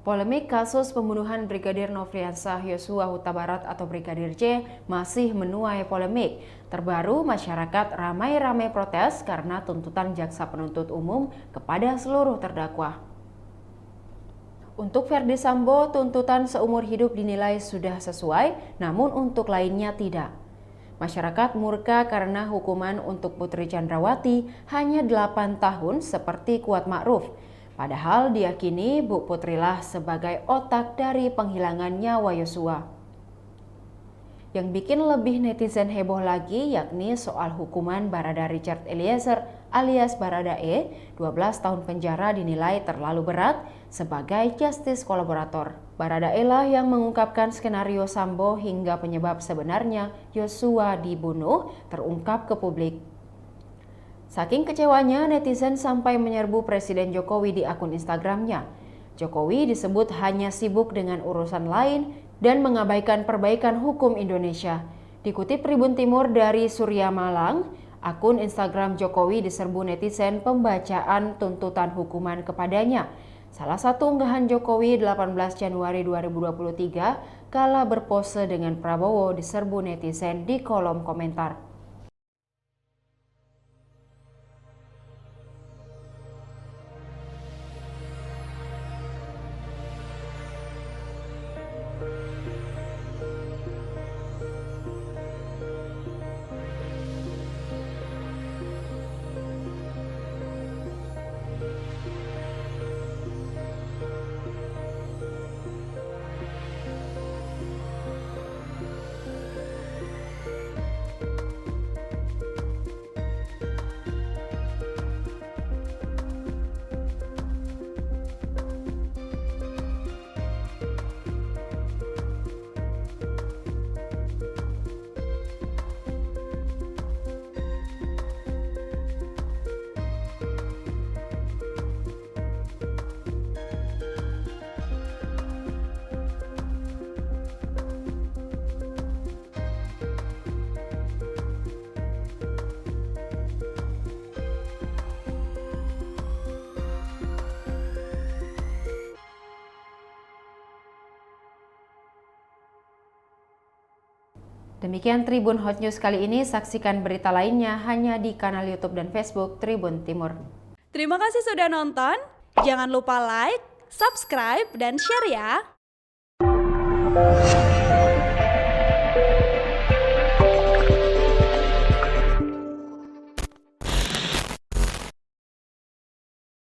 Polemik kasus pembunuhan Brigadir Nofriansah Yosua Huta Barat atau Brigadir J masih menuai polemik. Terbaru, masyarakat ramai-ramai protes karena tuntutan jaksa penuntut umum kepada seluruh terdakwa. Untuk Verdi Sambo, tuntutan seumur hidup dinilai sudah sesuai, namun untuk lainnya tidak. Masyarakat murka karena hukuman untuk Putri Chandrawati hanya 8 tahun seperti Kuat Ma'ruf. Padahal diyakini Bu Putrilah sebagai otak dari penghilangan nyawa Yosua. Yang bikin lebih netizen heboh lagi yakni soal hukuman Barada Richard Eliezer alias Baradae, 12 tahun penjara dinilai terlalu berat sebagai justice kolaborator. Baradae lah yang mengungkapkan skenario Sambo hingga penyebab sebenarnya Yosua dibunuh terungkap ke publik. Saking kecewanya, netizen sampai menyerbu Presiden Jokowi di akun Instagramnya. Jokowi disebut hanya sibuk dengan urusan lain dan mengabaikan perbaikan hukum Indonesia. Dikutip Tribun Timur dari Surya Malang, akun Instagram Jokowi diserbu netizen pembacaan tuntutan hukuman kepadanya. Salah satu unggahan Jokowi 18 Januari 2023 kala berpose dengan Prabowo diserbu netizen di kolom komentar. Demikian Tribun Hot News kali ini, saksikan berita lainnya hanya di kanal YouTube dan Facebook Tribun Timur. Terima kasih sudah nonton, jangan lupa like, subscribe, dan share ya!